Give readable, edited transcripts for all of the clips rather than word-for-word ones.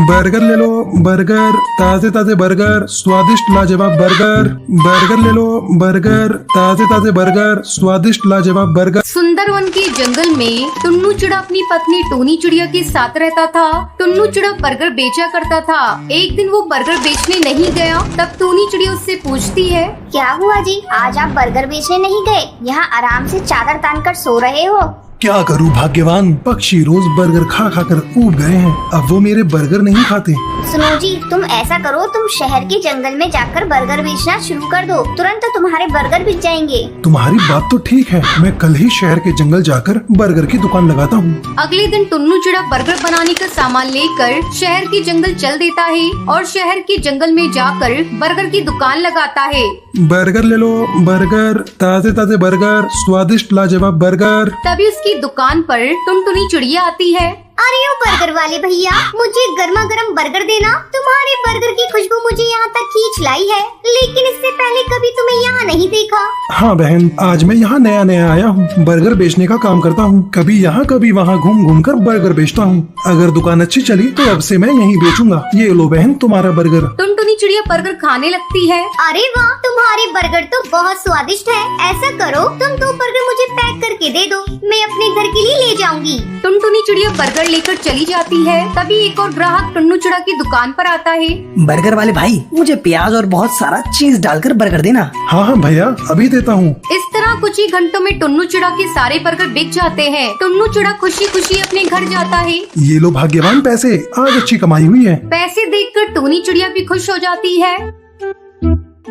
Burger ले लो, burger, ताजे ताजे बर्गर, स्वादिष्ट लाजवाब बर्गर। बर्गर ले लो, बर्गर, ताजे ताजे बर्गर, स्वादिष्ट लाजवाब बर्गर। सुंदरवन के जंगल में टुन्नू चिड़ा अपनी पत्नी टोनी चिड़िया के साथ रहता था। टुन्नू चिड़ा बर्गर बेचा करता था। एक दिन वो बर्गर बेचने नहीं गया, तब टोनी चिड़िया उससे पूछती है, क्या हुआ जी, आज आप बर्गर बेचने नहीं गए? यहाँ आराम से चादर तान कर सो रहे हो। क्या करूं भाग्यवान, पक्षी रोज बर्गर खा खा कर ऊब गए हैं, अब वो मेरे बर्गर नहीं खाते। सुनो जी, तुम ऐसा करो, तुम शहर के जंगल में जाकर बर्गर बेचना शुरू कर दो, तुरंत तुम्हारे बर्गर बिक जाएंगे। तुम्हारी बात तो ठीक है, मैं कल ही शहर के जंगल जाकर बर्गर की दुकान लगाता हूँ। अगले दिन टुन्नू चिड़ा बर्गर बनाने का सामान लेकर शहर के जंगल चल देता है और शहर के जंगल में जाकर बर्गर की दुकान लगाता है। बर्गर ले लो, बर्गर, ताजे ताजे बर्गर, स्वादिष्ट लाजवाब बर्गर। तभी उसकी दुकान पर टुनटुनी चिड़िया आती है। अरे ओ बर्गर वाले भैया, मुझे गर्मा गर्म बर्गर देना। तुम्हारे बर्गर की खुशबू मुझे यहाँ तक खींच लाई है, लेकिन इससे पहले कभी तुम्हें यहाँ नहीं देखा। हाँ बहन, आज मैं यहाँ नया नया आया हूँ, बर्गर बेचने का काम करता हूँ। कभी यहाँ कभी वहाँ घूम घूम कर बर्गर बेचता हूँ। अगर दुकान अच्छी चली तो अब से मैं यहीं बेचूंगा। ये लो बहन तुम्हारा बर्गर। टुनटुनी चिड़िया बर्गर खाने लगती है। अरे वाह, तुम्हारे बर्गर तो बहुत स्वादिष्ट है। ऐसा करो, तुम 2 बर्गर मुझे पैक करके दे दो, मैं अपने घर के लिए ले जाऊंगी। टुनटुनी चिड़िया बर्गर लेकर चली जाती है। तभी एक और ग्राहक टुन्नू चिड़ा की दुकान पर आता है। बर्गर वाले भाई, मुझे प्याज और बहुत सारा चीज डालकर बर्गर देना। हाँ हाँ भैया, अभी देता हूँ। इस तरह कुछ ही घंटों में टुन्नू चिड़ा के सारे बर्गर बिक जाते हैं। टुन्नू चिड़ा खुशी खुशी अपने घर जाता है। ये लो भाग्यवान पैसे, आज अच्छी कमाई हुई है। पैसे देखकर टोनी चिड़िया भी खुश हो जाती है।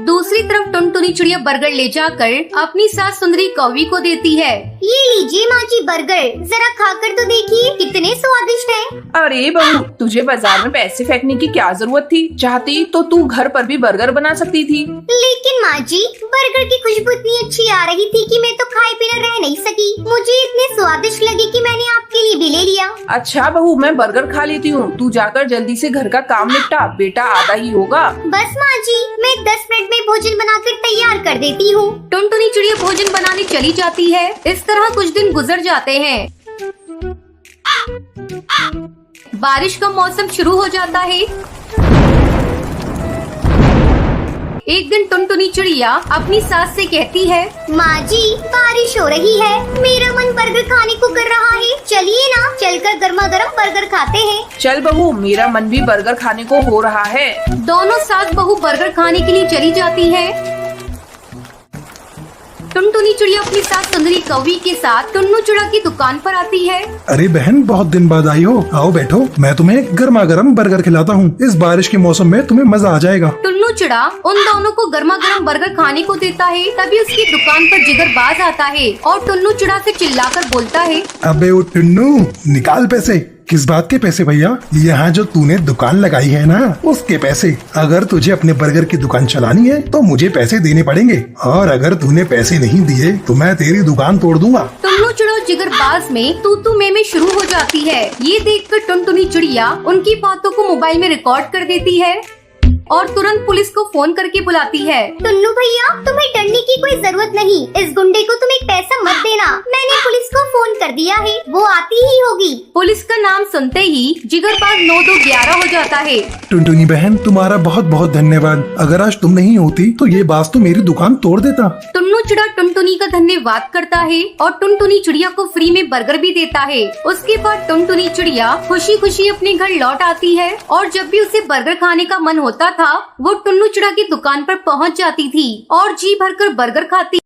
दूसरी तरफ टुनटुनी चिड़िया बर्गर ले जाकर अपनी सास सुंदरी कौवी को देती है। ये लीजिए माँ जी बर्गर, जरा खाकर तो देखिए कितने स्वादिष्ट हैं। अरे बहू, तुझे बाजार में पैसे फेंकने की क्या जरूरत थी? चाहती तो तू घर पर भी बर्गर बना सकती थी। लेकिन माँ जी, बर्गर की खुशबू इतनी अच्छी आ रही थी कि मैं तो खाए बिना रह नहीं सकी। मुझे इतने स्वादिष्ट लगे कि मैंने आपके लिए भी ले लिया। अच्छा बहू, मैं बर्गर खा लेती हूँ, तू जाकर जल्दी से घर का काम निपटा, बेटा आधा ही होगा। बस माँ जी, मैं 10 मिनट में भोजन बनाकर तैयार कर देती हूँ। टुनटुनी चिड़िया भोजन बनाने चली जाती है। इस तरह कुछ दिन गुजर जाते हैं। बारिश का मौसम शुरू हो जाता है। एक दिन टुनटुनी चिड़िया अपनी सास से कहती है, माँ जी, बारिश हो रही है, मेरा मन बर्गर खाने को कर रहा है। चलिए ना, चलकर गर्मा गर्म बर्गर खाते हैं। चल बहू, मेरा मन भी बर्गर खाने को हो रहा है। दोनों सास बहू बर्गर खाने के लिए चली जाती है। टुनटुनी चिड़िया अपनी सास सुंदरी कौवी के साथ टुन्नू चिड़ा की दुकान पर आती है। अरे बहन, बहुत दिन बाद आई हो, आओ बैठो, मैं तुम्हें गर्मा गर्म बर्गर खिलाता हूँ। इस बारिश के मौसम में तुम्हें मजा आ जाएगा। टुन्नू चिड़ा उन दोनों को गर्मा गर्म बर्गर खाने को देता है। तभी उसकी दुकान पर जिगरबाज आता है और टुन्नू चिड़ा से चिल्लाकर बोलता है, अबे ओ टुन्नू, निकाल पैसे। किस बात के पैसे भैया? यहाँ जो तूने दुकान लगाई है ना, उसके पैसे। अगर तुझे अपने बर्गर की दुकान चलानी है तो मुझे पैसे देने पड़ेंगे, और अगर तूने पैसे नहीं दिए तो मैं तेरी दुकान तोड़ दूंगा। टुन्नू चिड़ा जिगरबाज में तू में शुरू हो जाती है। ये देखकर टुनटुनी चिड़िया उनकी बातों को मोबाइल में रिकॉर्ड कर देती है और तुरंत पुलिस को फोन करके बुलाती है। टुन्नू भैया, तुम्हें डरने की कोई जरूरत नहीं। इस गुंडे को तुम एक पैसा मत देना, मैंने पुलिस को फोन कर दिया है, वो आती ही होगी। पुलिस का नाम सुनते ही जिगरबाज 9-2-11 हो जाता है। टुनटुनी बहन, तुम्हारा बहुत बहुत धन्यवाद। अगर आज तुम नहीं होती तो ये बास तो मेरी दुकान तोड़ देता। टुन्नू चिड़ा टुनटुनी का धन्यवाद करता है और टुनटुनी चिड़िया को फ्री में बर्गर भी देता है। उसके बाद टुनटुनी चिड़िया खुशी खुशी अपने घर लौट आती है और जब भी उसे बर्गर खाने का मन होता था, वो टुन्नू चिड़ा की दुकान पर पहुंच जाती थी और जी भरकर बर्गर खाती।